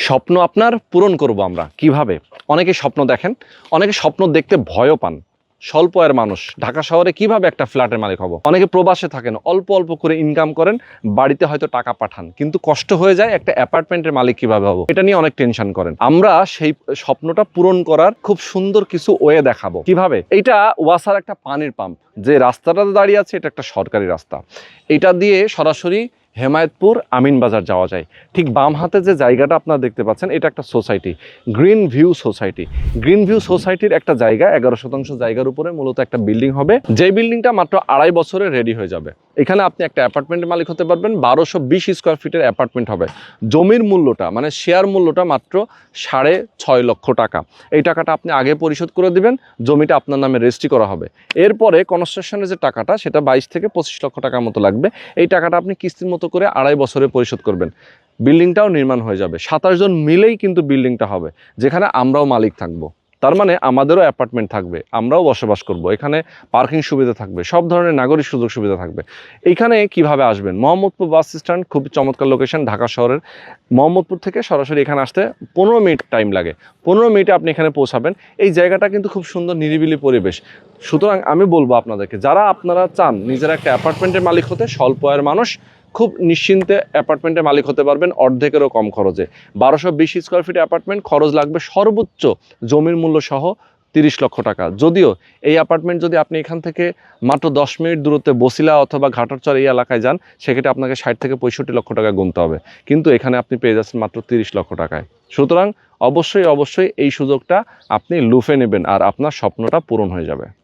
স্বপ্ন আপনার পূরণ করব আমরা কিভাবে? অনেকে স্বপ্ন দেখেন, অনেকে স্বপ্ন দেখতে ভয়ও পান। স্বল্প আয়ের মানুষ ঢাকা শহরে কিভাবে একটা ফ্ল্যাটের মালিক হব? অনেকে প্রবাসে থাকেন, অল্প অল্প করে ইনকাম করেন, বাড়িতে হয়তো টাকা পাঠান, কিন্তু কষ্ট হয়ে যায় একটা অ্যাপার্টমেন্টের মালিক কিভাবে হব, এটা নিয়ে অনেক টেনশন করেন। আমরা সেই স্বপ্নটা পূরণ করার খুব সুন্দর কিছু ওয়ে দেখাবো। কিভাবে? এটা ওয়াসার একটা পানির পাম্প, যে রাস্তাটাতে দাঁড়িয়ে আছে এটা একটা সরকারি রাস্তা। এটা দিয়ে সরাসরি হেমায়েতপুর আমিনবাজার যাওয়া যায়। ঠিক বাম হাতে যে জায়গাটা আপনারা দেখতে পাচ্ছেন, এটা একটা society, green view society. Green view সোসাইটির একটা জায়গা, 11% জায়গার উপরে মূলত একটা বিল্ডিং হবে, যে বিল্ডিংটা মাত্র 2.5 বছরে রেডি হয়ে যাবে। এখানে আপনি একটা অ্যাপার্টমেন্টের মালিক হতে পারবেন। 1220 স্কোয়ার ফিটের অ্যাপার্টমেন্ট হবে। জমির মূল্যটা মানে শেয়ার মূল্যটা মাত্র 6.5 লক্ষ টাকা। এই টাকাটা আপনি আগে পরিশোধ করে দিবেন, জমিটা আপনার নামে রেজিস্ট্রি করা হবে। এরপরে কনস্ট্রাকশনের যে টাকাটা, সেটা 22 থেকে 25 লক্ষ টাকার মতো লাগবে। এই টাকাটা আপনি কিস্তির মতো করে 2.5 বছরে পরিশোধ করবেন। বিল্ডিংটাও নির্মাণ হয়ে যাবে। 27 জন মিলেই কিন্তু বিল্ডিংটা হবে, যেখানে আমরাও মালিক থাকবো। তার মানে আমাদেরও অ্যাপার্টমেন্ট থাকবে, আমরাও বসবাস করব। এখানে পার্কিং সুবিধা থাকবে, সব ধরনের নাগরিক সুযোগ সুবিধা থাকবে। এইখানে কিভাবে আসবেন? মোহাম্মদপুর বাস স্ট্যান্ড, খুব চমৎকার লোকেশন ঢাকা শহরের। মোহাম্মদপুর থেকে সরাসরি এখানে আসতে 15 মিনিট টাইম লাগে। 15 মিনিটে আপনি এখানে পৌঁছাবেন। এই জায়গাটা কিন্তু খুব সুন্দর নিরিবিলি পরিবেশ। সুতরাং আমি বলবো আপনাদেরকে, যারা আপনারা চান নিজেরা একটা অ্যাপার্টমেন্টের মালিক হতে, স্বল্প আয়ের মানুষ খুব নিশ্চিন্তে অ্যাপার্টমেন্টের মালিক হতে পারবেন অর্ধেকেরও কম খরচে। 1220 স্কোয়ার ফিট অ্যাপার্টমেন্ট, খরচ লাগবে সর্বোচ্চ জমির মূল্য সহ 30 লক্ষ টাকা। যদিও এই অ্যাপার্টমেন্ট যদি আপনি এখান থেকে মাত্র 10 মিনিট দূরত্বে বসিলা অথবা ঘাটরচর এই এলাকায় যান, সেক্ষেত্রে আপনাকে 60 থেকে 65 লক্ষ টাকা গুনতে হবে, কিন্তু এখানে আপনি পেয়ে যাচ্ছেন মাত্র 30 লক্ষ টাকায়। সুতরাং অবশ্যই এই সুযোগটা আপনি লুফে নেবেন, আর আপনার স্বপ্নটা পূরণ হয়ে যাবে।